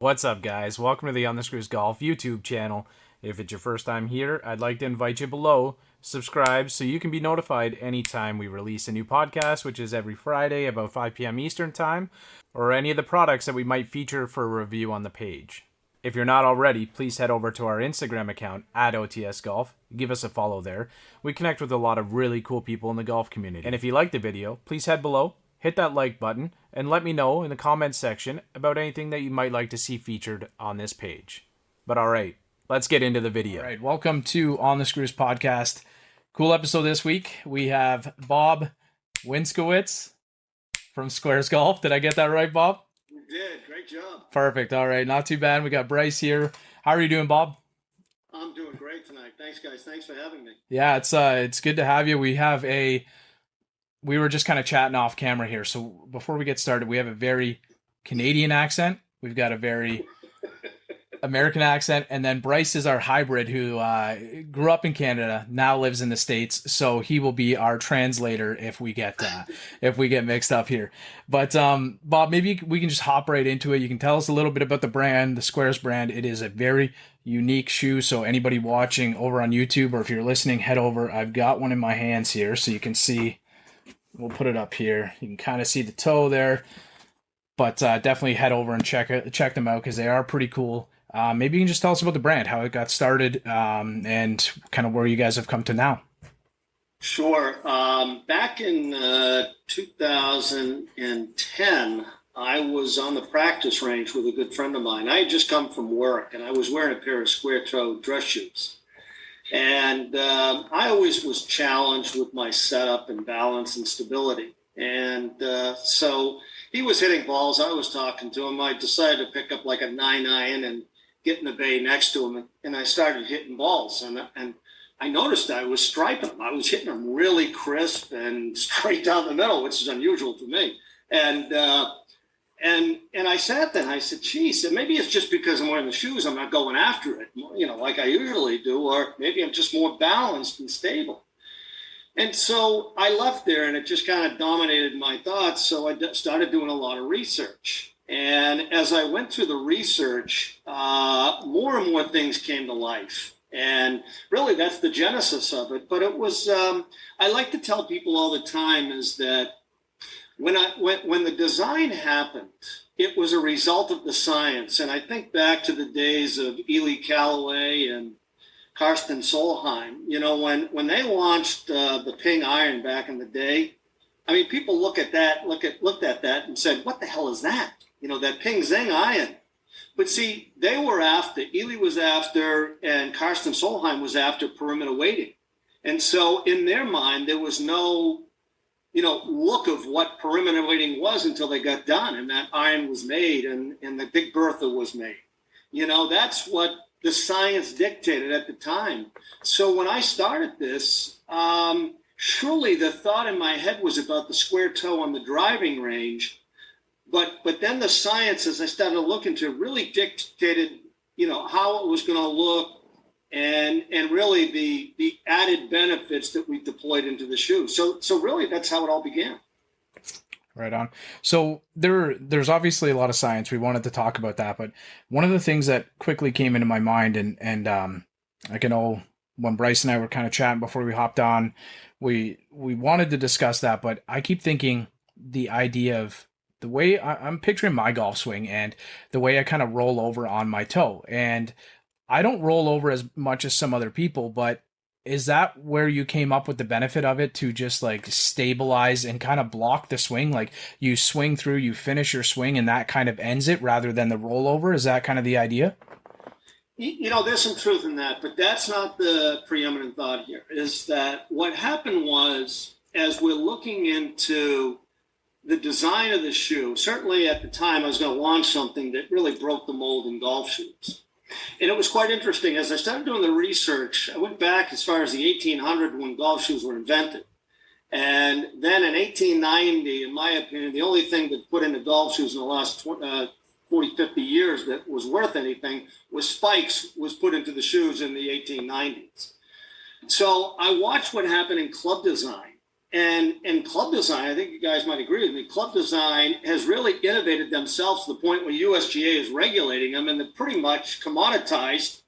What's up, guys? Welcome to the Sqairz Golf YouTube channel. If it's your first time here, I'd like to invite you below, subscribe so you can be notified anytime we release a new podcast, which is every Friday about 5 p.m. Eastern Time, or any of the products that we might feature for a review on the page. If you're not already, please head over to our Instagram account, @OTSGolf. Give us a follow there. We connect with a lot of really cool people in the golf community. And if you like the video, please head below, hit that like button, and let me know in the comments section about anything that you might like to see featured on this page. But alright, let's get into the video. Alright, welcome to On the Sqairz podcast. Cool episode this week. We have Bob WINSKOWICZ from Sqairz Golf. Did I get that right, Bob? You did. Great job. Perfect. Alright, not too bad. We got Bryce here. How are you doing, Bob? I'm doing great tonight. Thanks, guys. Thanks for having me. Yeah, it's good to have you. We were just kind of chatting off camera here. So before we get started, we have a very Canadian accent. We've got a very American accent. And then Bryce is our hybrid who grew up in Canada, now lives in the States. So he will be our translator if we get mixed up here. But Bob, maybe we can just hop right into it. You can tell us a little bit about the brand, the Sqairz brand. It is a very unique shoe. So anybody watching over on YouTube, or if you're listening, head over. I've got one in my hands here so you can see. We'll put it up here. You can kind of see the toe there, but definitely head over and check them out because they are pretty cool. Maybe you can just tell us about the brand, how it got started, and kind of where you guys have come to now. Sure. Back in 2010, I was on the practice range with a good friend of mine. I had just come from work, and I was wearing a pair of square-toe dress shoes. And I always was challenged with my setup and balance and stability. And so he was hitting balls. I was talking to him. I decided to pick up like a 9-iron and get in the bay next to him. And I started hitting balls. And I noticed I was striping them. I was hitting them really crisp and straight down the middle, which is unusual for me. And I sat there and I said, geez, maybe it's just because I'm wearing the shoes, I'm not going after it, like I usually do, or maybe I'm just more balanced and stable. And so I left there and it just kind of dominated my thoughts. So I started doing a lot of research. And as I went through the research, more and more things came to life. And really that's the genesis of it. But it was, I like to tell people all the time is that when the design happened, it was a result of the science. And I think back to the days of Ely Callaway and Karsten Solheim. When they launched the Ping iron back in the day, I mean, people looked at that and said, what the hell is that? That Ping Zing iron. But see, Ely was after, and Karsten Solheim was after perimeter weighting. And so in their mind, there was no look of what perimeter weighting was until they got done and that iron was made and the Big Bertha was made. That's what the science dictated at the time. So when I started this, surely the thought in my head was about the square toe on the driving range. But then the science, as I started looking to, really dictated, how it was going to look. And really the added benefits that we deployed into the shoe. So really that's how it all began. Right on. So there's obviously a lot of science. We wanted to talk about that, but one of the things that quickly came into my mind, and I can know when Bryce and I were kind of chatting before we hopped on, we wanted to discuss that, but I keep thinking the idea of the way I'm picturing my golf swing and the way I kind of roll over on my toe. And I don't roll over as much as some other people, but is that where you came up with the benefit of it, to just like stabilize and kind of block the swing? Like you swing through, you finish your swing, and that kind of ends it rather than the rollover? Is that kind of the idea? There's some truth in that, but that's not the preeminent thought here. Is that what happened was, as we're looking into the design of the shoe, certainly at the time I was going to launch something that really broke the mold in golf shoes. And it was quite interesting. As I started doing the research, I went back as far as the 1800 when golf shoes were invented. And then in 1890, in my opinion, the only thing that put into golf shoes in the last 40, 50 years that was worth anything was spikes was put into the shoes in the 1890s. So I watched what happened in club design And club design, I think you guys might agree with me, club design has really innovated themselves to the point where USGA is regulating them, and they've pretty much commoditized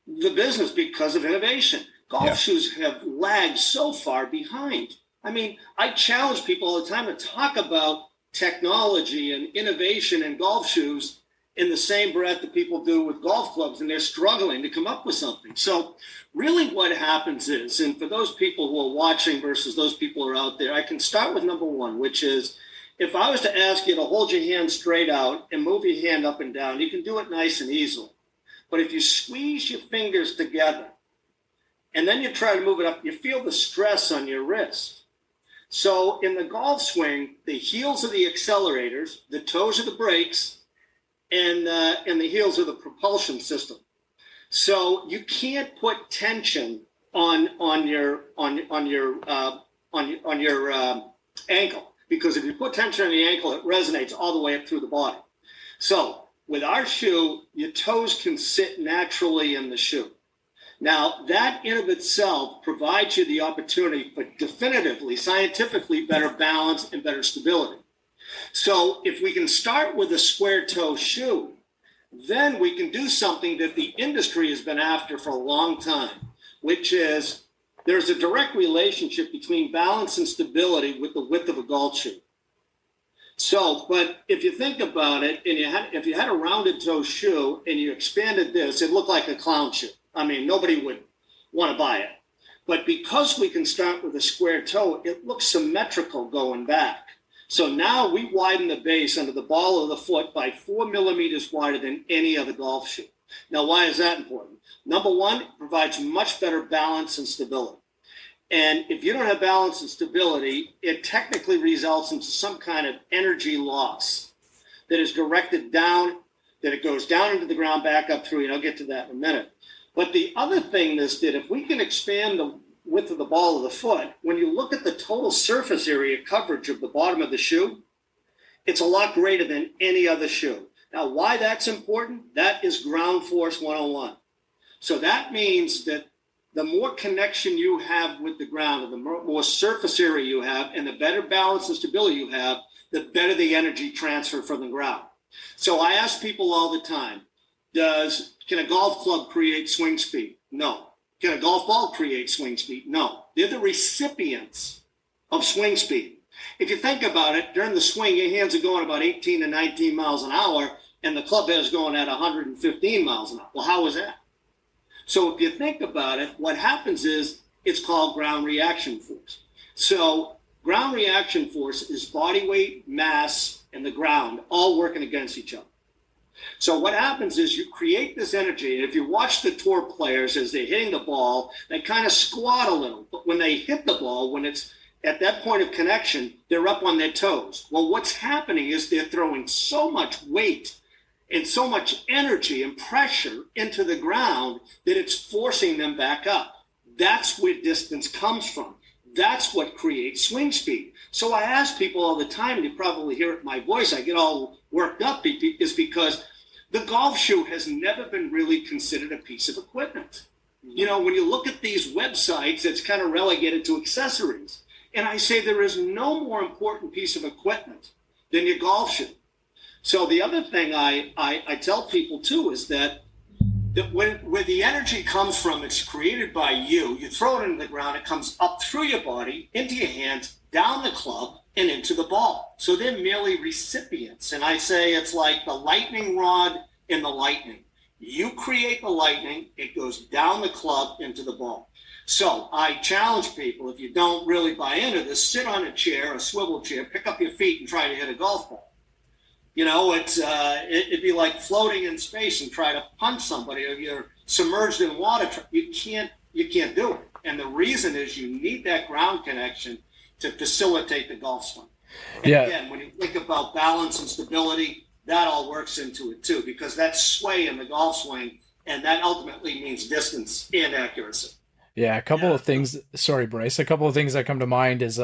the business because of innovation. Golf shoes have lagged so far behind. I mean, I challenge people all the time to talk about technology and innovation in golf shoes in the same breath that people do with golf clubs, and they're struggling to come up with something. So really what happens is, and for those people who are watching versus those people who are out there, I can start with number one, which is, if I was to ask you to hold your hand straight out and move your hand up and down, you can do it nice and easily. But if you squeeze your fingers together and then you try to move it up, you feel the stress on your wrist. So in the golf swing, the heels are the accelerators, the toes are the brakes, and the heels are the propulsion system. So you can't put tension on your ankle, because if you put tension on the ankle, it resonates all the way up through the body. So with our shoe, your toes can sit naturally in the shoe. Now, that in of itself provides you the opportunity for definitively, scientifically better balance and better stability. So if we can start with a square toe shoe, then we can do something that the industry has been after for a long time, which is there's a direct relationship between balance and stability with the width of a golf shoe. So, but if you think about it, and if you had a rounded toe shoe and you expanded this, it looked like a clown shoe. I mean, nobody would want to buy it. But because we can start with a square toe, it looks symmetrical going back. So now we widen the base under the ball of the foot by 4 millimeters wider than any other golf shoe. Now, why is that important? Number one, it provides much better balance and stability. And if you don't have balance and stability, it technically results into some kind of energy loss that is directed down, that it goes down into the ground, back up through, and I'll get to that in a minute. But the other thing this did, if we can expand the width of the ball of the foot, when you look at the total surface area coverage of the bottom of the shoe, it's a lot greater than any other shoe. Now, why that's important? That is ground force 101. So that means that the more connection you have with the ground, and the more surface area you have, and the better balance and stability you have, the better the energy transfer from the ground. So I ask people all the time, can a golf club create swing speed? No. Can a golf ball create swing speed? No. They're the recipients of swing speed. If you think about it, during the swing, your hands are going about 18 to 19 miles an hour, and the club head is going at 115 miles an hour. Well, how is that? So if you think about it, what happens is it's called ground reaction force. So ground reaction force is body weight, mass, and the ground all working against each other. So what happens is you create this energy, and if you watch the tour players as they're hitting the ball, they kind of squat a little. But when they hit the ball, when it's at that point of connection, they're up on their toes. Well, what's happening is they're throwing so much weight and so much energy and pressure into the ground that it's forcing them back up. That's where distance comes from. That's what creates swing speed. So I ask people all the time, and you probably hear it in my voice, I get all worked up, is because the golf shoe has never been really considered a piece of equipment. You know, when you look at these websites, it's kind of relegated to accessories. And I say there is no more important piece of equipment than your golf shoe. So the other thing I tell people too is that where the energy comes from, it's created by you. You throw it into the ground, it comes up through your body, into your hands, down the club, and into the ball. So they're merely recipients. And I say it's like the lightning rod in the lightning. You create the lightning, it goes down the club into the ball. So I challenge people, if you don't really buy into this, sit on a chair, a swivel chair, pick up your feet and try to hit a golf ball. You know, it'd be like floating in space and try to punch somebody, or you're submerged in water. You can't do it. And the reason is you need that ground connection to facilitate the golf swing. And again, when you think about balance and stability, that all works into it too, because that's sway in the golf swing, and that ultimately means distance and accuracy. Yeah, a couple of things. Sorry, Bryce. A couple of things that come to mind is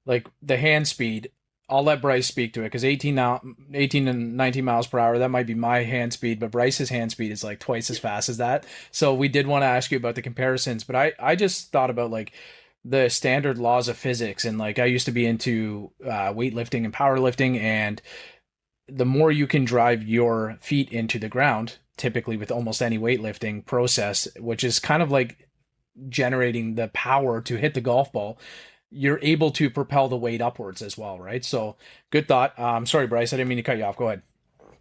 like the hand speed. I'll let Bryce speak to it because 18 and 19 miles per hour, that might be my hand speed, but Bryce's hand speed is like twice as fast as that. So we did want to ask you about the comparisons, but I just thought about like the standard laws of physics. And like I used to be into weightlifting and powerlifting, and the more you can drive your feet into the ground, typically with almost any weightlifting process, which is kind of like generating the power to hit the golf ball, you're able to propel the weight upwards as well, right? So good thought. Sorry, Bryce, I didn't mean to cut you off. Go ahead.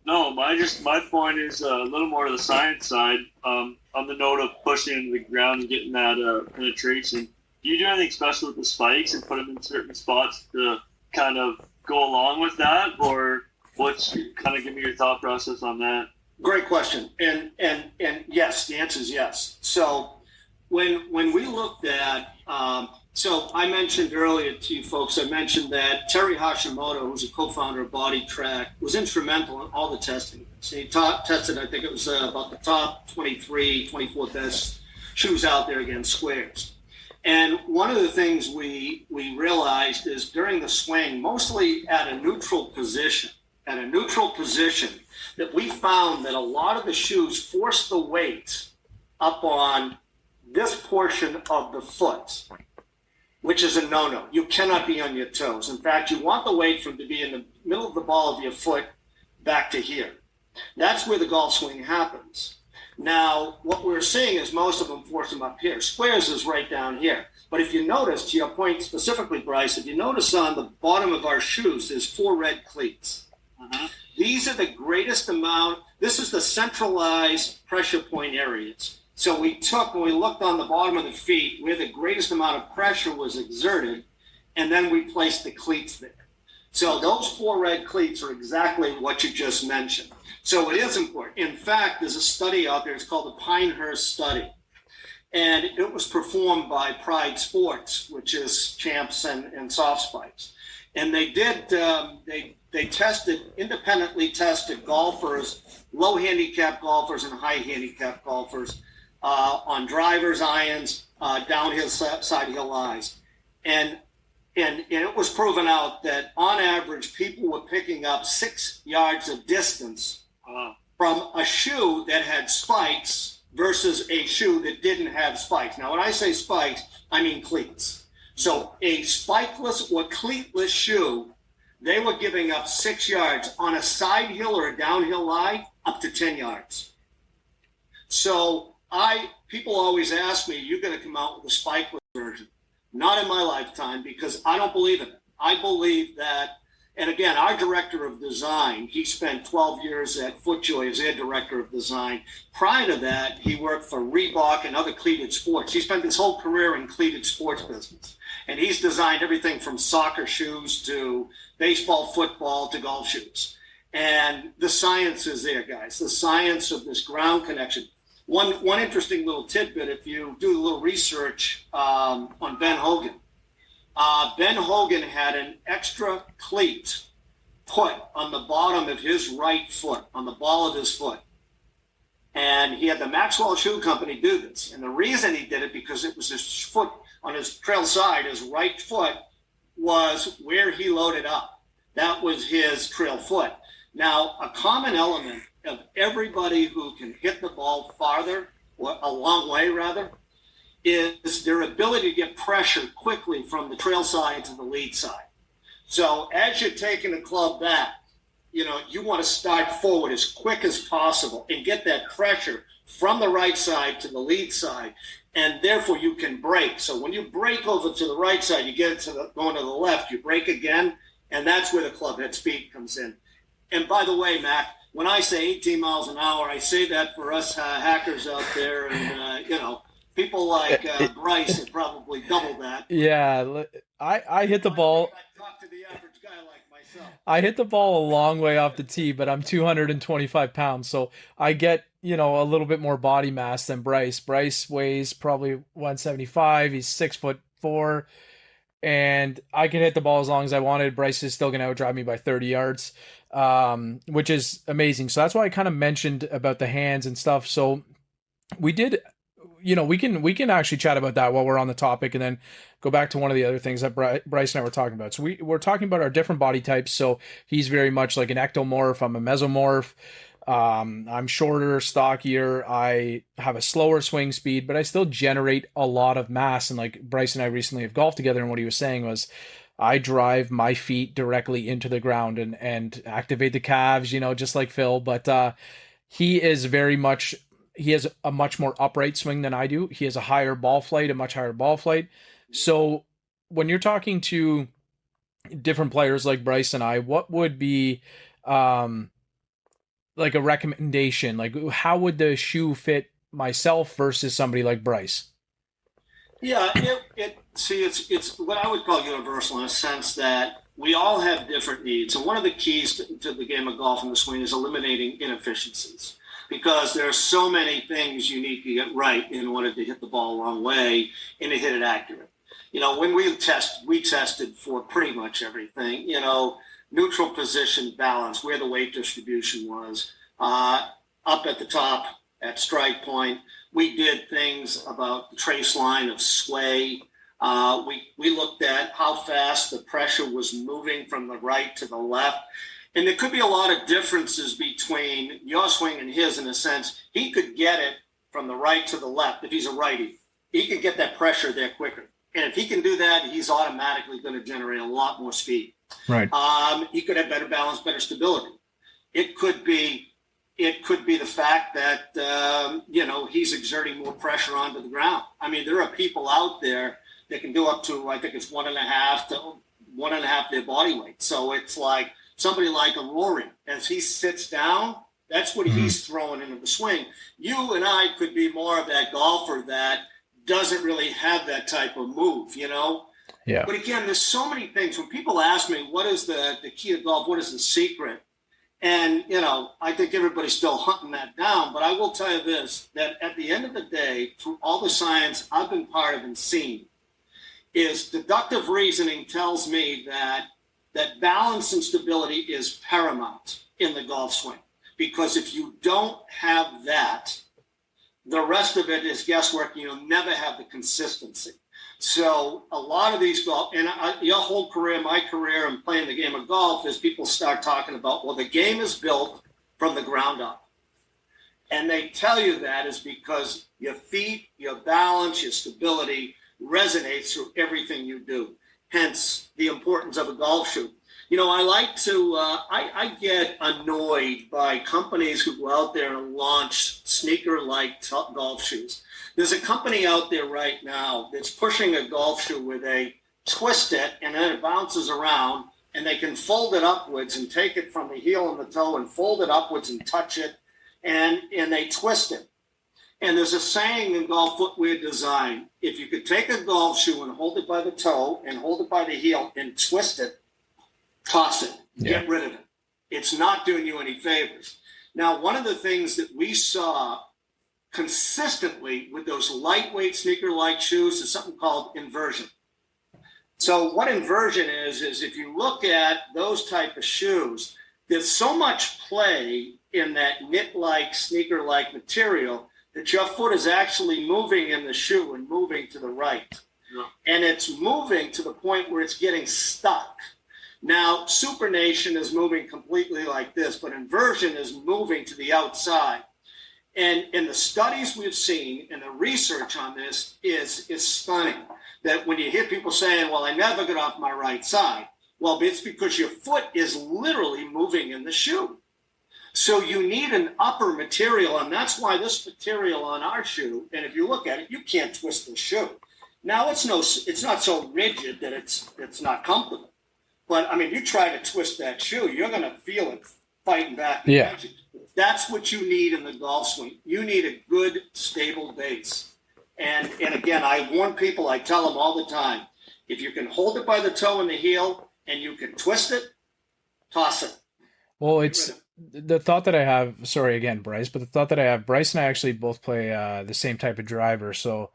No, my point is a little more to the science side. On the note of pushing into the ground and getting that penetration, do you do anything special with the spikes and put them in certain spots to kind of go along with that, or what's kind of give me your thought process on that? Great question, and yes, the answer is yes. So when we looked at so I mentioned earlier to you folks, I mentioned that Terry Hashimoto, who's a co-founder of Body Track, was instrumental in all the testing. So he tested, I think it was about the top 23, 24 best shoes out there against Sqairz. And one of the things we realized is during the swing, mostly at a neutral position, that we found that a lot of the shoes forced the weight up on this portion of the foot, which is a no-no. You cannot be on your toes. In fact, you want the weight to be in the middle of the ball of your foot back to here. That's where the golf swing happens. Now, what we're seeing is most of them force them up here. Sqairz is right down here. But if you notice, to your point specifically, Bryce, if you notice on the bottom of our shoes, there's 4 red cleats. These are the greatest amount. This is the centralized pressure point areas. So when we looked on the bottom of the feet where the greatest amount of pressure was exerted, and then we placed the cleats there. So those 4 red cleats are exactly what you just mentioned. So it is important. In fact, there's a study out there, it's called the Pinehurst Study. And it was performed by Pride Sports, which is Champs and Soft Spikes. And they did, they independently tested golfers, low handicap golfers and high handicap golfers, on drivers, irons, downhill, side hill lies. And it was proven out that on average, people were picking up 6 yards of distance from a shoe that had spikes versus a shoe that didn't have spikes. Now, when I say spikes, I mean cleats. So a spikeless or cleatless shoe, they were giving up 6 yards on a side hill or a downhill lie, up to 10 yards. So people always ask me, you're going to come out with a spikeless version. Not in my lifetime, because I don't believe in it. I believe that, and again, our director of design, he spent 12 years at FootJoy as their director of design. Prior to that, he worked for Reebok and other cleated sports. He spent his whole career in cleated sports business. And he's designed everything from soccer shoes to baseball, football, to golf shoes. And the science is there, guys. The science of this ground connection. One interesting little tidbit, if you do a little research on Ben Hogan. Ben Hogan had an extra cleat put on the bottom of his right foot, on the ball of his foot. And he had the Maxwell Shoe Company do this. And the reason he did it, because it was his foot on his trail side, his right foot was where he loaded up. That was his trail foot. Now, a common element of everybody who can hit the ball farther, or a long way rather, is their ability to get pressure quickly from the trail side to the lead side. So as you're taking the club back, you want to start forward as quick as possible and get that pressure from the right side to the lead side, and therefore you can break. So when you break over to the right side, you get it going to the left, you break again, and that's where the club head speed comes in. And by the way, Mac, when I say 18 miles an hour, I say that for us hackers out there, and people like Bryce have probably double that. Yeah, I hit the ball. I talk to the average guy like myself. I hit the ball a long way off the tee, but I'm 225 pounds, so I get a little bit more body mass than Bryce. Bryce weighs probably 175. He's 6'4", and I can hit the ball as long as I wanted. Bryce is still going to outdrive me by 30 yards, which is amazing. So that's why I kind of mentioned about the hands and stuff. So we did, we can actually chat about that while we're on the topic, and then go back to one of the other things that Bryce and I were talking about. So we're talking about our different body types. So he's very much like an ectomorph. I'm a mesomorph. I'm shorter, stockier. I have a slower swing speed, but I still generate a lot of mass. And like Bryce and I recently have golfed together, and what he was saying was, I drive my feet directly into the ground and activate the calves, just like Phil. But he is very much he has a much more upright swing than I do. He has a higher ball flight, a much higher ball flight. So when you're talking to different players like Bryce and I, what would be um like a recommendation? Like how would the shoe fit myself versus somebody like Bryce? Yeah, it's what I would call universal in a sense that we all have different needs. And one of the keys to the game of golf and the swing is eliminating inefficiencies because there are so many things you need to get right in order to hit the ball a long way and to hit it accurate. When we tested for pretty much everything, neutral position balance, where the weight distribution was, up at the top at strike point. We did things about the trace line of sway. We looked at how fast the pressure was moving from the right to the left. And there could be a lot of differences between your swing and his in a sense. He could get it from the right to the left if he's a righty. He could get that pressure there quicker. And if he can do that, he's automatically going to generate a lot more speed. Right. He could have better balance, better stability. It could be the fact that, he's exerting more pressure onto the ground. I mean, there are people out there that can do up to, I think it's 1.5 their body weight. So it's like somebody like a RORY, as he sits down, that's what he's throwing into the swing. You and I could be more of that golfer that doesn't really have that type of move, Yeah. But again, there's so many things. When people ask me, what is the key to golf? What is the secret? And, I think everybody's still hunting that down. But I will tell you this, that at the end of the day, through all the science I've been part of and seen, is deductive reasoning tells me that balance and stability is paramount in the golf swing. Because if you don't have that, the rest of it is guesswork. You'll never have the consistency. So a lot of these golf, and your whole career, my career, and playing the game of golf is people start talking about, well, the game is built from the ground up. And they tell you that is because your feet, your balance, your stability resonates through everything you do. Hence the importance of a golf shoe. I like to, I get annoyed by companies who go out there and launch sneaker-like golf shoes. There's a company out there right now that's pushing a golf shoe where they twist it and then it bounces around and they can fold it upwards and take it from the heel and the toe and fold it upwards and touch it and they twist it. And there's a saying in golf footwear design, if you could take a golf shoe and hold it by the toe and hold it by the heel and twist it, toss it, get rid of it. It's not doing you any favors. Now, one of the things that we saw consistently with those lightweight sneaker-like shoes is something called inversion. So what inversion is if you look at those type of shoes, there's so much play in that knit-like, sneaker-like material that your foot is actually moving in the shoe and moving to the right. Yeah. And it's moving to the point where it's getting stuck. Now, supination is moving completely like this, but inversion is moving to the outside. And in the studies we've seen and the research on this is stunning. That when you hear people saying, well, I never get off my right side. Well, it's because your foot is literally moving in the shoe. So you need an upper material, and that's why this material on our shoe, and if you look at it, you can't twist the shoe. Now, it's not so rigid that it's not comfortable. But, I mean, you try to twist that shoe, you're going to feel it fighting back. Yeah. That's what you need in the golf swing. You need a good, stable base. And again, I warn people, I tell them all the time, if you can hold it by the toe and the heel and you can twist it, toss it. Well, it's the thought that I have, sorry again, Bryce, but the thought that I have, Bryce and I actually both play the same type of driver. So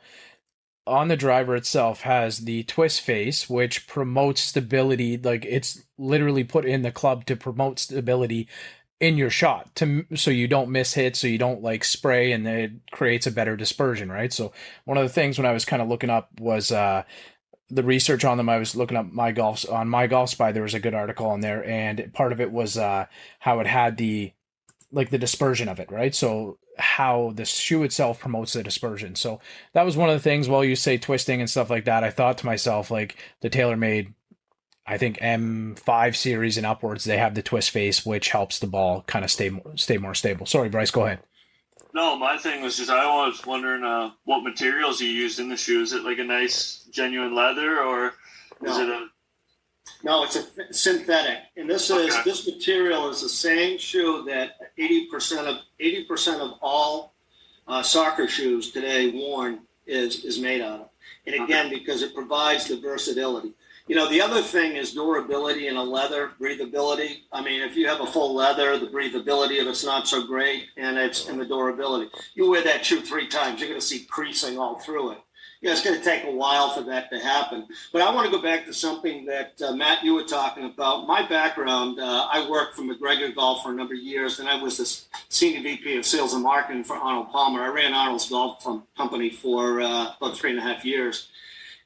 on the driver itself has the twist face, which promotes stability. Like it's literally put in the club to promote stability in your shot so you don't miss hits, so you don't like spray, and it creates a better dispersion, right? So one of the things when I was kind of looking up was the research on them. I was looking up My Golf Spy. There was a good article on there, and part of it was how it had the like the dispersion of it, right? So how the shoe itself promotes the dispersion. So that was one of the things. While you say twisting and stuff like that, I thought to myself, like the TaylorMade, I think M5 series and upwards, they have the twist face, which helps the ball kind of stay more stable. Sorry, Bryce, go ahead. No, my thing was just I was wondering what materials you used in the shoe. Is it like a nice genuine leather, or is it a? No, it's a synthetic, and this material is the same shoe that 80% of all soccer shoes today worn is made out of. And again, because it provides the versatility. You know, the other thing is durability in a leather, breathability. I mean, if you have a full leather, the breathability of it's not so great, and the durability. You wear that shoe 3 times, you're going to see creasing all through it. Yeah, it's going to take a while for that to happen. But I want to go back to something that, Matt, you were talking about. My background, I worked for McGregor Golf for a number of years, and I was the Senior VP of Sales and Marketing for Arnold Palmer. I ran Arnold's Golf Company for about 3.5 years.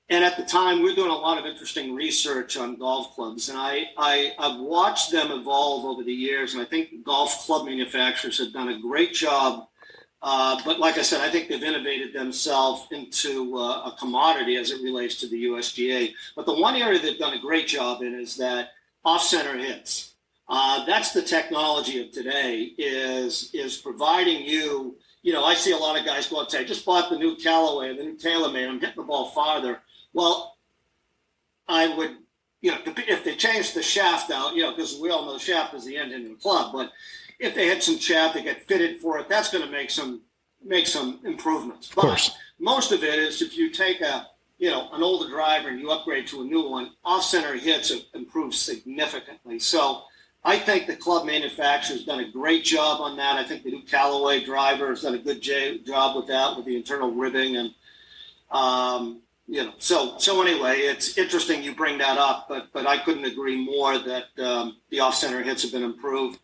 And at the time, we were doing a lot of interesting research on golf clubs. And I've watched them evolve over the years, and I think golf club manufacturers have done a great job. But like I said, I think they've innovated themselves into a commodity as it relates to the USGA. But the one area they've done a great job in is that off-center hits. That's the technology of today, is providing you, you know, I see a lot of guys go out and say, I just bought the new Callaway, the new TaylorMade, I'm hitting the ball farther. Well, I would, you know, if they changed the shaft out, you know, because we all know the shaft is the engine in the club, but if they had some shaft, they get fitted for it, that's going to make some improvements. But most of it is if you take an older driver and you upgrade to a new one, off-center hits have improved significantly. So I think the club manufacturer's done a great job on that. I think the new Callaway driver has done a good job with that, with the internal ribbing. And, so anyway, it's interesting you bring that up, but I couldn't agree more that the off-center hits have been improved.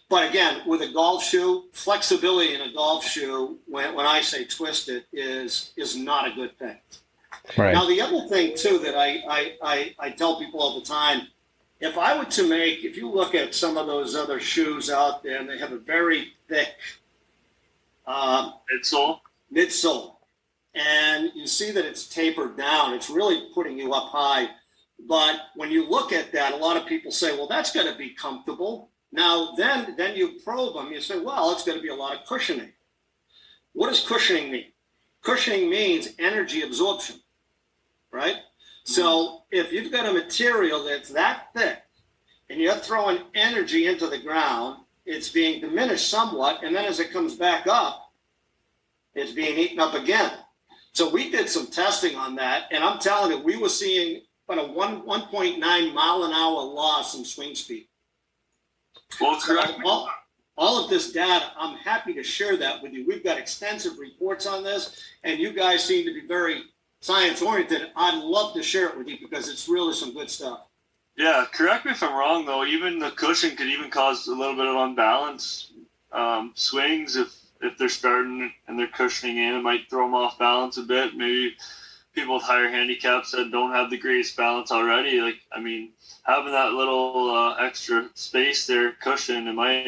But again, with a golf shoe, flexibility in a golf shoe, when I say twisted, is not a good thing. Right. Now, the other thing, too, that I tell people all the time, if you look at some of those other shoes out there, and they have a very thick midsole, and you see that it's tapered down, it's really putting you up high. But when you look at that, a lot of people say, well, that's going to be comfortable. Now, then you probe them, you say, well, it's going to be a lot of cushioning. What does cushioning mean? Cushioning means energy absorption, right? So if you've got a material that's that thick and you're throwing energy into the ground, it's being diminished somewhat, and then as it comes back up, it's being eaten up again. So we did some testing on that, and I'm telling you, we were seeing about a 1.9 mile an hour loss in swing speed. Well, all of this data, I'm happy to share that with you. We've got extensive reports on this, and you guys seem to be very science-oriented. I'd love to share it with you because it's really some good stuff. Yeah, correct me if I'm wrong, though. Even the cushion could even cause a little bit of unbalance swings if they're starting and they're cushioning in. It might throw them off balance a bit. Maybe people with higher handicaps that don't have the greatest balance already. Having that little extra space there, cushion, it might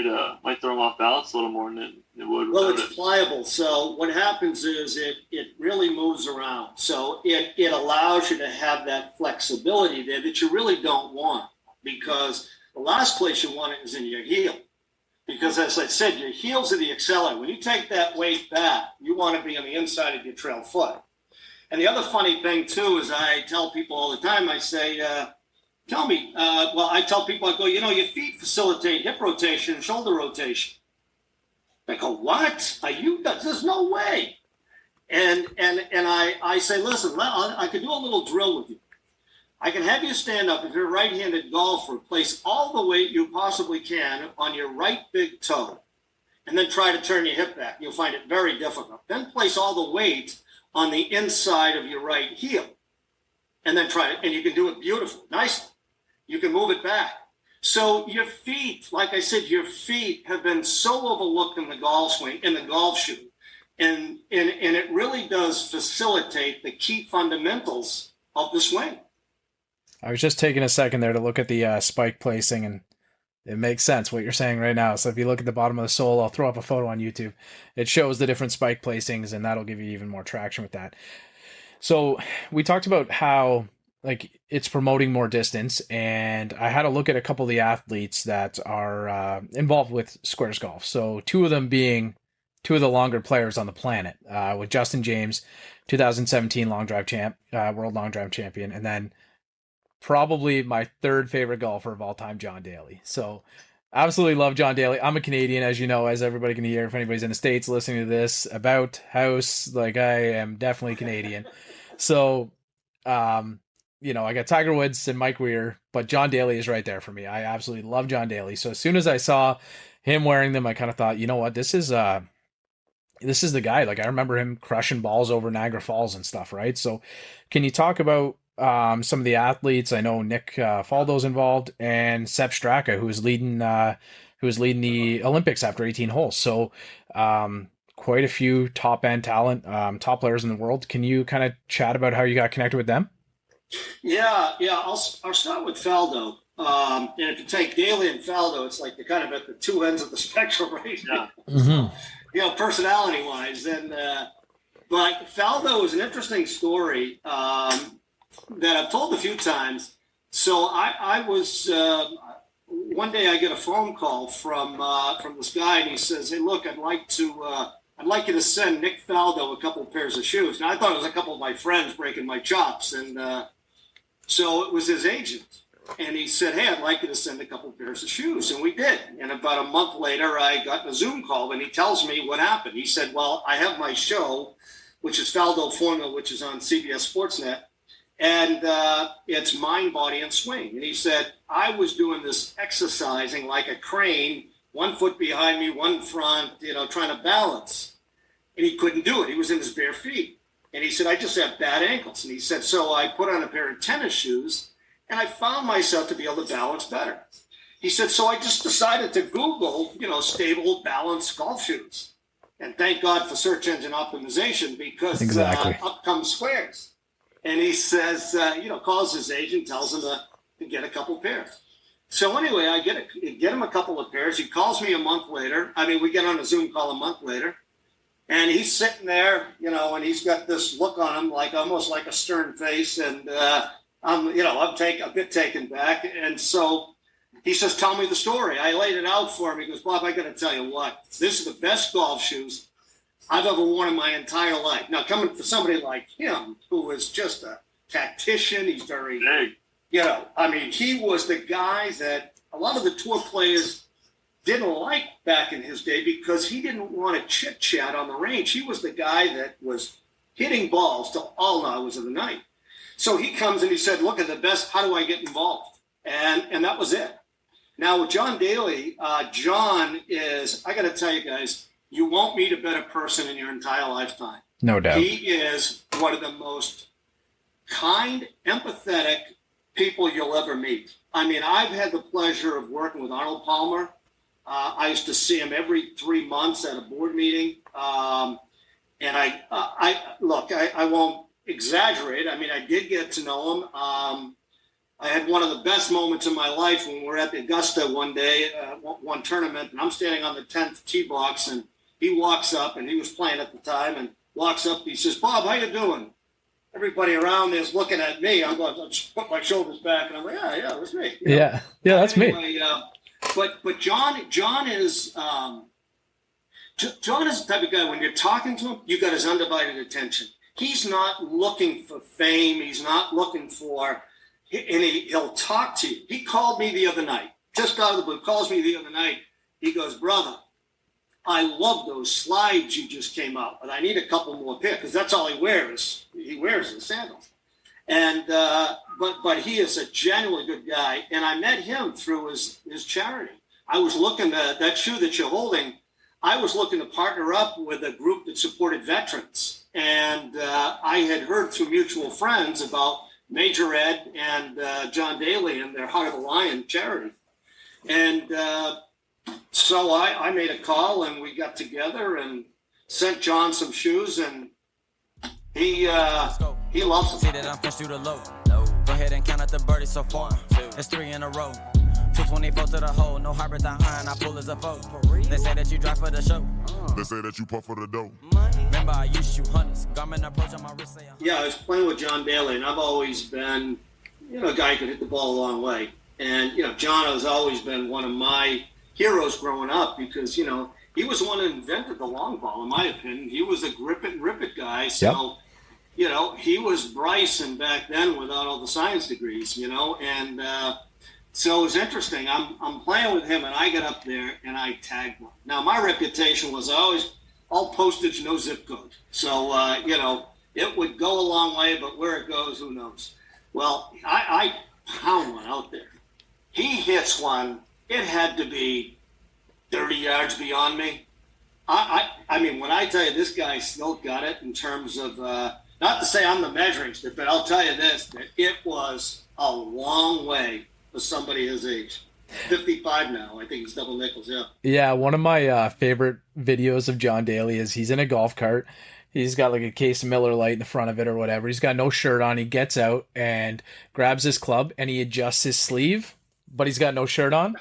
throw them off balance a little more than it would. Well, it's pliable. So what happens is it really moves around. So it allows you to have that flexibility there that you really don't want, because the last place you want it is in your heel. Because as I said, your heels are the accelerator. When you take that weight back, you want to be on the inside of your trail foot. And the other funny thing, too, is I tell people all the time, I say, I tell people, I go, your feet facilitate hip rotation and shoulder rotation. They go, what? There's no way. And I say, listen, I could do a little drill with you. I can have you stand up if you're a right-handed golfer, place all the weight you possibly can on your right big toe, and then try to turn your hip back. You'll find it very difficult. Then place all the weight on the inside of your right heel, and then try it. And you can do it beautifully, nicely. You can move it back. So your feet, like I said, your feet have been so overlooked in the golf swing, in the golf shoe. And it really does facilitate the key fundamentals of the swing. I was just taking a second there to look at the spike placing, and It makes sense what you're saying right now. So if you look at the bottom of the sole, I'll throw up a photo on YouTube. It shows the different spike placings, and that'll give you even more traction with that. So we talked about how like it's promoting more distance, and I had a look at a couple of the athletes that are involved with Sqairz golf. So two of them being two of the longer players on the planet, with Justin James, 2017 long drive champ, world long drive champion, and then probably my third favorite golfer of all time, John Daly. So absolutely love John Daly. I'm a Canadian, as you know, as everybody can hear. If anybody's in the States listening to this about house, like I am definitely Canadian. So, you know, I got Tiger Woods and Mike Weir, but John Daly is right there for me. I absolutely love John Daly. So as soon as I saw him wearing them, I kind of thought, you know what, this is the guy. Like I remember him crushing balls over Niagara Falls and stuff, right? So can you talk about some of the athletes? I know Nick Faldo's involved, and Sepp Straka, who was leading the Olympics after 18 holes. So quite a few top end talent, top players in the world. Can you kind of chat about how you got connected with them? Yeah. I'll start with Faldo. And if you take Daly and Faldo, it's like they're kind of at the two ends of the spectrum, right? Yeah. Mm-hmm. You know, personality wise, and but Faldo is an interesting story that I've told a few times. So I was one day I get a phone call from this guy, and he says, "Hey, look, I'd like you to send Nick Faldo a couple of pairs of shoes." Now I thought it was a couple of my friends breaking my chops, and so it was his agent, and he said, "Hey, I'd like you to send a couple of pairs of shoes," and we did. And about a month later, I got a Zoom call, and he tells me what happened. He said, "Well, I have my show, which is Faldo Formula, which is on CBS Sportsnet. And it's mind, body, and swing." And he said, "I was doing this exercising like a crane, 1 foot behind me, one front, you know, trying to balance." And he couldn't do it. He was in his bare feet. And he said, "I just have bad ankles." And he said, "So I put on a pair of tennis shoes, and I found myself to be able to balance better." He said, "So I just decided to Google, you know, stable, balanced golf shoes." And thank God for search engine optimization, because Exactly. Up comes Sqairz. And he says, calls his agent, tells him to get a couple pairs. So anyway, I get him a couple of pairs. He calls me a month later. I mean, we get on a Zoom call a month later. And he's sitting there, you know, and he's got this look on him, like almost like a stern face. And I'm a bit taken back. And so he says, "Tell me the story." I laid it out for him. He goes, "Bob, I got to tell you what. This is the best golf shoes I've ever worn in my entire life." Now, coming for somebody like him, who is just a tactician, he's very, he was the guy that a lot of the tour players didn't like back in his day, because he didn't want to chit chat on the range. He was the guy that was hitting balls till all hours of the night. So he comes and he said, "Look at the best. How do I get involved?" And that was it. Now with John Daly, John is, I got to tell you guys, you won't meet a better person in your entire lifetime. No doubt. He is one of the most kind, empathetic people you'll ever meet. I mean, I've had the pleasure of working with Arnold Palmer. I used to see him every 3 months at a board meeting. And I won't exaggerate. I mean, I did get to know him. I had one of the best moments of my life when we were at the Augusta one day, one tournament, and I'm standing on the 10th tee box, and he walks up, and he was playing at the time, and walks up. He says, "Bob, how you doing?" Everybody around there's looking at me. I'm going to just put my shoulders back, and I'm like, yeah, it was me. You know? Yeah, that's anyway, me. But John is the type of guy, when you're talking to him, you got his undivided attention. He's not looking for fame. He's not looking for, and he'll talk to you. He called me the other night, just out of the blue, calls me the other night. He goes, "Brother, I love those slides you just came out, but I need a couple more pairs," because that's all he wears. He wears the sandals. And but he is a genuinely good guy, and I met him through his charity. I was looking at that shoe that you're holding. I was looking to partner up with a group that supported veterans, and I had heard through mutual friends about Major Ed and John Daly and their Heart of the Lion charity. And so I made a call, and we got together and sent John some shoes, and he loves them. See that I'm fresh through the low. Go ahead and count out the birdies so far. It's 3 in a row. 224 to the hole, no hybrid behind, I pull as a foe. They say that you drive for the show. They say that you puff for the dough. Remember, I used to shoot hunters. Garment approach on my wrist. Yeah, I was playing with John Daly, and I've always been, a guy who could hit the ball a long way. And, John has always been one of my heroes growing up because, he was the one who invented the long ball, in my opinion. He was a grip it and rip it guy. So, he was Bryson back then without all the science degrees, and so it was interesting. I'm playing with him, and I get up there, and I tagged one. Now, my reputation was always all postage, no zip code. So, it would go a long way, but where it goes, who knows? Well, I pound one out there. He hits one. It had to be 30 yards beyond me. I mean, when I tell you this guy still got it in terms of, not to say I'm the measuring stick, but I'll tell you this, that it was a long way for somebody his age. 55 now. I think he's double nickels, yeah. Yeah, one of my favorite videos of John Daly is he's in a golf cart. He's got like a case of Miller Lite in the front of it or whatever. He's got no shirt on. He gets out and grabs his club and he adjusts his sleeve, but he's got no shirt on.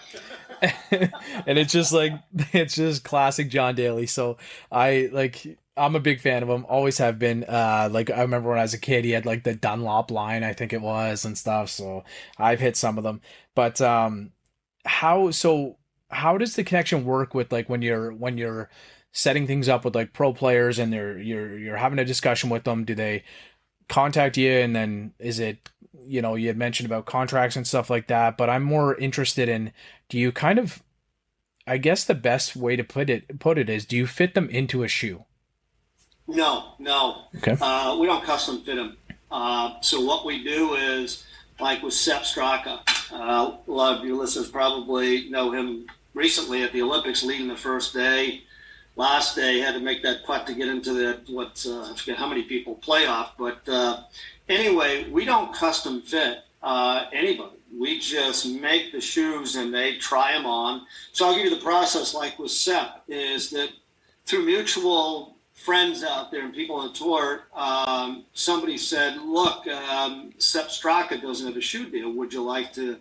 And it's just classic John Daly. So I'm a big fan of him, always have been. I remember when I was a kid, he had like the Dunlop line, I think it was, and stuff. So I've hit some of them. But how does the connection work with like when you're setting things up with like pro players and you're having a discussion with them? Do they contact you, and then is it, you had mentioned about contracts and stuff like that, but I'm more interested in, do you kind of, I guess the best way to put it is, do you fit them into a shoe? No. Okay. We don't custom fit them. So what we do is, like with Sepp Straka, a lot of you listeners probably know him recently at the Olympics, leading the first day. Last day, had to make that putt to get into the, I forget how many people playoff. But anyway, we don't custom fit anybody. We just make the shoes and they try them on. So I'll give you the process like with Sepp, is that through mutual friends out there and people on the tour, somebody said, look, Sepp Straka doesn't have a shoe deal. Would you like to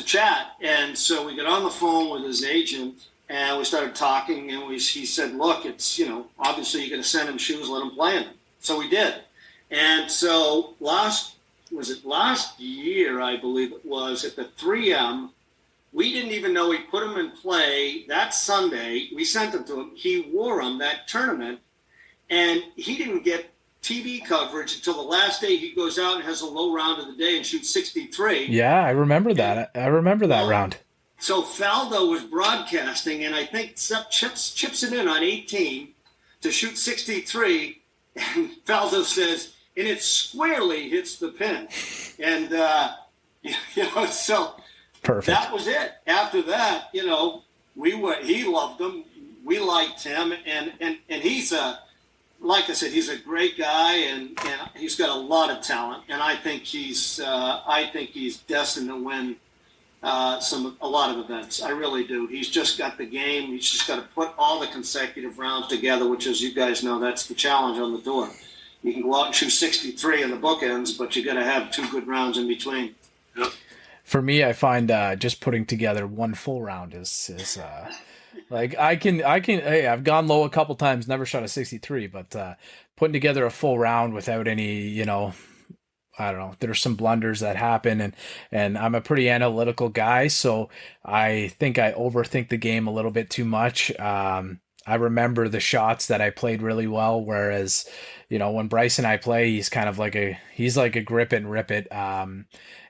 chat? And so we got on the phone with his agent and we started talking, and he said, look, it's, obviously you're going to send him shoes, let him play in them. So we did. And so last year, I believe it was, at the 3M, we didn't even know he put them in play that Sunday. We sent them to him. He wore them that tournament, and he didn't get TV coverage until the last day. He goes out and has a low round of the day and shoots 63. Yeah, I remember that. I remember that round. So Faldo was broadcasting, and I think chips it in on 18 to shoot 63, and Faldo says, and it squarely hits the pin. And, so perfect. That was it. After that, he loved them. We liked him, and he's like I said, he's a great guy, and he's got a lot of talent, and I think he's destined to win a lot of events. I really do. He's just got the game. He's just got to put all the consecutive rounds together, which, as you guys know, that's the challenge on the tour. You can go out and shoot 63 in the bookends, but you got to have 2 good rounds in between. Yep. For me, I find just putting together one full round is like I can. Hey, I've gone low a couple times, never shot a 63, but putting together a full round without any, I don't know, there's some blunders that happen, and I'm a pretty analytical guy, so I think I overthink the game a little bit too much. I remember the shots that I played really well, whereas, when Bryce and I play, he's kind of like a grip it and rip it.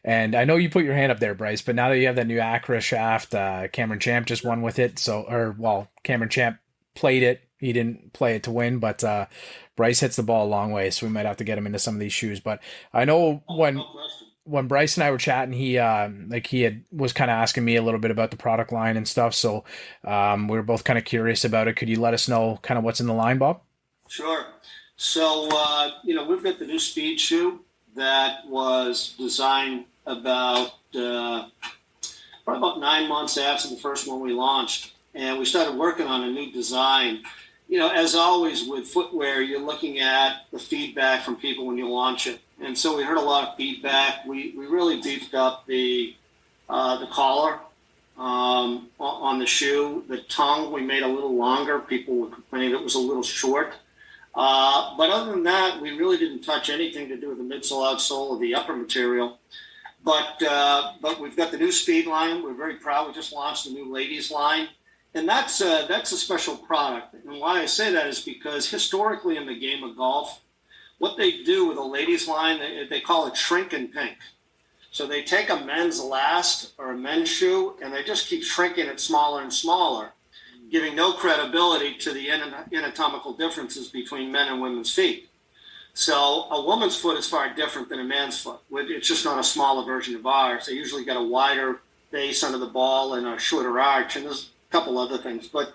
And I know you put your hand up there, Bryce, but now that you have that new Acura shaft, Cameron Champ just won with it. Cameron Champ played it. He didn't play it to win, but Bryce hits the ball a long way, so we might have to get him into some of these shoes. But I know when Bryce and I were chatting, he was kind of asking me a little bit about the product line and stuff. So we were both kind of curious about it. Could you let us know kind of what's in the line, Bob? Sure. So, we've got the new speed shoe that was designed about probably about 9 months after the first one we launched. And we started working on a new design. As always with footwear, you're looking at the feedback from people when you launch it. And so we heard a lot of feedback. We really beefed up the the collar on the shoe. The tongue we made a little longer. People were complaining it was a little short. But other than that, we really didn't touch anything to do with the midsole, outsole, or the upper material. But we've got the new Speed line. We're very proud. We just launched the new ladies line. And that's a special product. And why I say that is because historically in the game of golf, what they do with a ladies line, they call it shrink and pink. So they take a men's last or a men's shoe, and they just keep shrinking it smaller and smaller, giving no credibility to the anatomical differences between men and women's feet. So a woman's foot is far different than a man's foot. It's just not a smaller version of ours. They usually got a wider base under the ball and a shorter arch, and there's a couple other things. But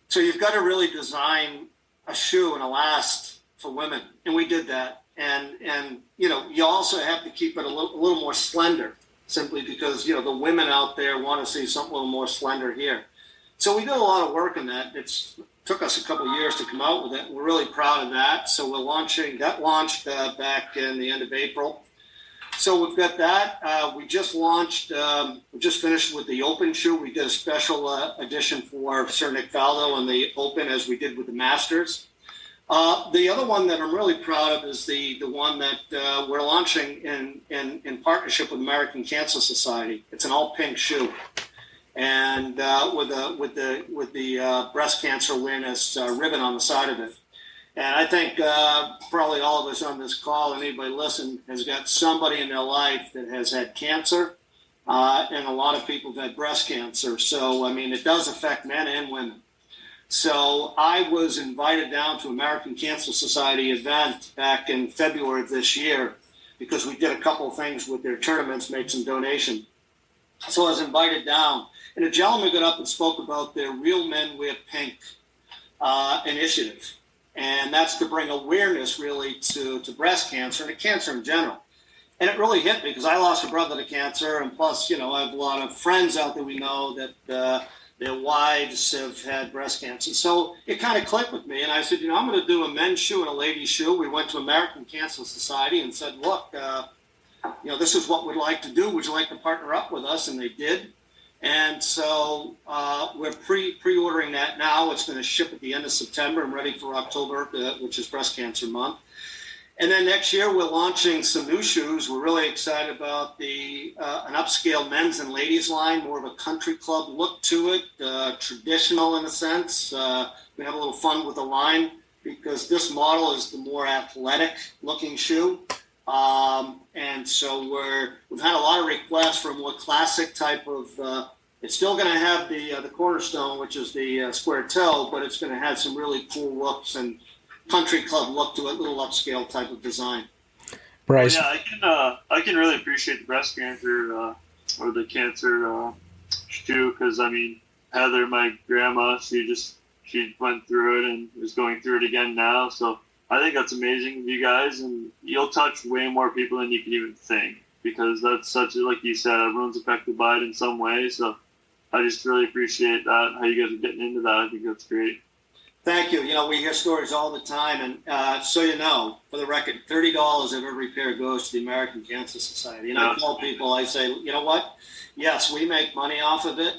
so you've got to really design a shoe and a last for women, and we did that. And you know, you also have to keep it a little more slender, simply because, you know, the women out there want to see something a little more slender here. So we did a lot of work on that. It's took us a couple of years to come out with it. We're really proud of that. So we're launching, that launched back in the end of April. So we've got that. We just launched, we just finished with the Open shoe. We did a special edition for Sir Nick Faldo and the Open, as we did with the Masters. The other one that I'm really proud of is the one that we're launching in partnership with American Cancer Society. It's an all pink shoe, and with the breast cancer awareness ribbon on the side of it. And I think probably all of us on this call, and anybody listen, has got somebody in their life that has had cancer, and a lot of people have had breast cancer. So I mean, it does affect men and women. So I was invited down to American Cancer Society event back in February of this year because we did a couple of things with their tournaments, made some donation. So I was invited down, and a gentleman got up and spoke about their Real Men Wear Pink initiative. And that's to bring awareness really to breast cancer and to cancer in general. And it really hit me because I lost a brother to cancer, and plus, you know, I have a lot of friends out there we know that their wives have had breast cancer. So it kind of clicked with me. And I said, you know, I'm going to do a men's shoe and a ladies shoe. We went to American Cancer Society and said, look, you know, this is what we'd like to do. Would you like to partner up with us? And they did. And so we're pre-ordering that now. It's going to ship at the end of September and ready for October, which is Breast Cancer Month. And then next year, we're launching some new shoes. We're really excited about an upscale men's and ladies line, more of a country club look to it, traditional in a sense. We have a little fun with the line because this model is the more athletic looking shoe. And so we've had a lot of requests for a more classic type of, it's still going to have the cornerstone, which is the square toe, but it's going to have some really cool looks and country club look to it, little upscale type of design. Bryce. Yeah, I can really appreciate the breast cancer or the cancer shoe because, I mean, Heather, my grandma, she went through it and is going through it again now. So I think that's amazing of you guys, and you'll touch way more people than you can even think because that's such, like you said, everyone's affected by it in some way. So I just really appreciate that, how you guys are getting into that. I think that's great. Thank you. You know, we hear stories all the time, and so you know, for the record, $30 of every pair goes to the American Cancer Society. And I tell people, I say, you know what? Yes, we make money off of it,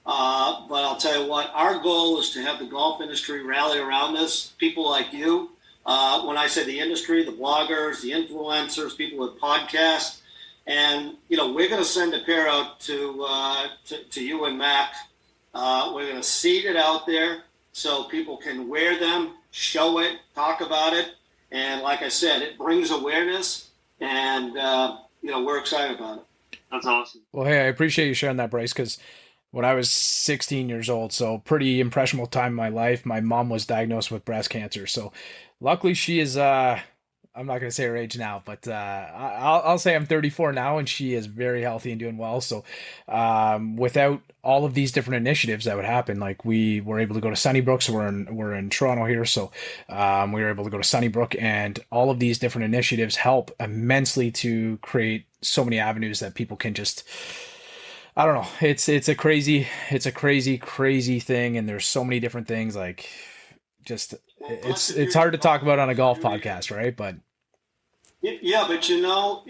but I'll tell you what, our goal is to have the golf industry rally around this. People like you, when I say the industry, the bloggers, the influencers, people with podcasts, and you know, we're going to send a pair out to you and Mac. We're going to seed it out there, so people can wear them, show it, talk about it. And like I said, it brings awareness, and, you know, we're excited about it. That's awesome. Well, hey, I appreciate you sharing that, Bryce, because when I was 16 years old, so pretty impressionable time in my life, my mom was diagnosed with breast cancer. So luckily she is, I'm not going to say her age now, but I'll say I'm 34 now, and she is very healthy and doing well. So without all of these different initiatives that would happen, like we were able to go to Sunnybrook, so we're in Toronto here, so we were able to go to Sunnybrook, and all of these different initiatives help immensely to create so many avenues that people can just, I don't know, it's a crazy thing, and there's so many different things, like just it's hard to talk about on a golf podcast, right? But yeah, but you know,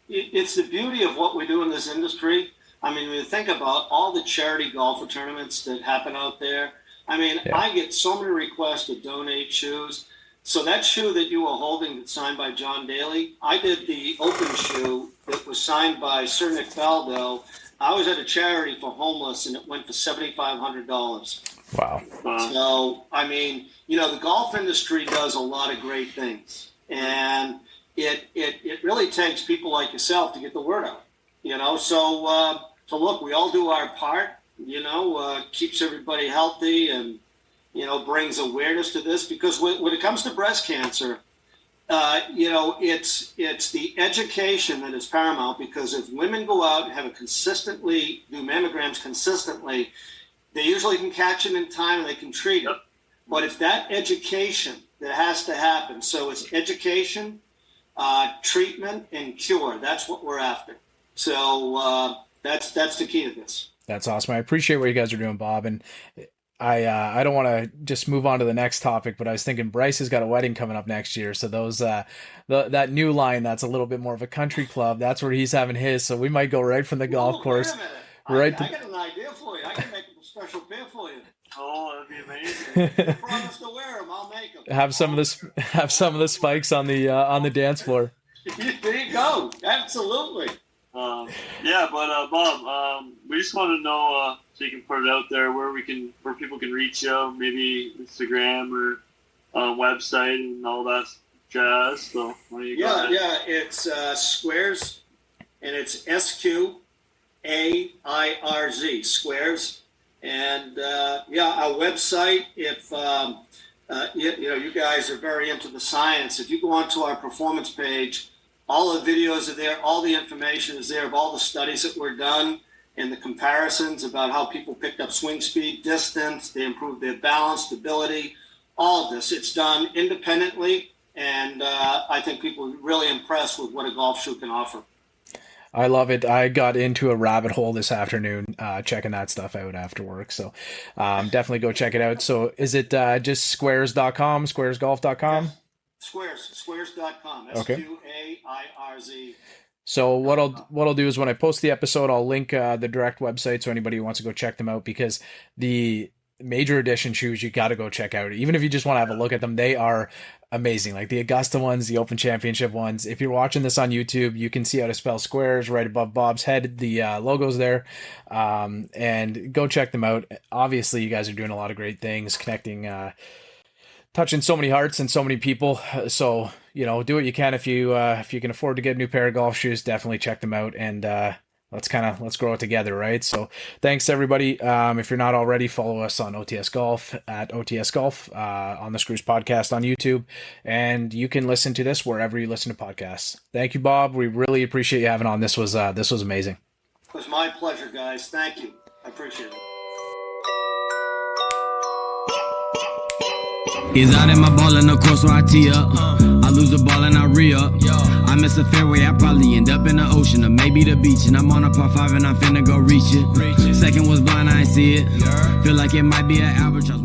it's the beauty of what we do in this industry. I mean, when you think about all the charity golfer tournaments that happen out there, I mean, I get so many requests to donate shoes. So that shoe that you were holding that's signed by John Daly, I did the open shoe that was signed by Sir Nick Faldo. I was at a charity for homeless, and it went for $7,500. Wow. So, I mean, you know, the golf industry does a lot of great things. And it really takes people like yourself to get the word out, you know. So look, we all do our part, you know, keeps everybody healthy and, you know, brings awareness to this. Because when it comes to breast cancer, you know, it's the education that is paramount. Because if women go out and have do mammograms consistently, they usually can catch it in time and they can treat it. But it's that education that has to happen. So it's education, treatment, and cure. That's what we're after. So that's the key to this. That's awesome. I appreciate what you guys are doing, Bob. And I don't want to just move on to the next topic, but I was thinking Bryce has got a wedding coming up next year. So those that new line that's a little bit more of a country club, that's where he's having his. So we might go right from the golf course. Wait a minute. Right. I got an idea for you. I can make a special pair for you. Oh, that'd be amazing. You promise to wear them, I'll make them. Have some of the spikes on the dance floor. There you go. Absolutely. Yeah, but Bob, we just want to know so you can put it out there where people can reach you, maybe Instagram or website and all that jazz. So what do you got? Yeah, it's Sqairz, and it's SQAIRZ, Sqairz, and our website. If you guys are very into the science, if you go onto our performance page, all the videos are there, all the information is there of all the studies that were done and the comparisons about how people picked up swing speed, distance, they improved their balance, stability, all of this. It's done independently, and I think people are really impressed with what a golf shoe can offer. I love it. I got into a rabbit hole this afternoon checking that stuff out after work. So definitely go check it out. So is it just sqairz.com, sqairzgolf.com? Yes. Sqairz.com. Okay. SQAIRZ. So what I'll do is when I post the episode, I'll link the direct website so anybody who wants to go check them out, because the major edition shoes you got to go check out. Even if you just want to have a look at them, they are amazing. Like the Augusta ones, the Open Championship ones. If you're watching this on YouTube, you can see how to spell Sqairz right above Bob's head. The logo's there, and go check them out. Obviously, you guys are doing a lot of great things, connecting, touching so many hearts and so many people. So, you know, do what you can. If you can afford to get a new pair of golf shoes, definitely check them out, and let's grow it together, right? So thanks everybody. If you're not already, follow us on OTS Golf at OTS Golf, on the Sqairz podcast on YouTube, and you can listen to this wherever you listen to podcasts. Thank you, Bob. We really appreciate you having on. This was amazing. It was my pleasure, guys. Thank you. I appreciate it. He's out in my ball in the course, so I tee up. I lose the ball and I re-up. I miss a fairway, I probably end up in the ocean or maybe the beach. And I'm on a par 5 and I'm finna go reach it. Second was blind, I ain't see it. Feel like it might be an albatross.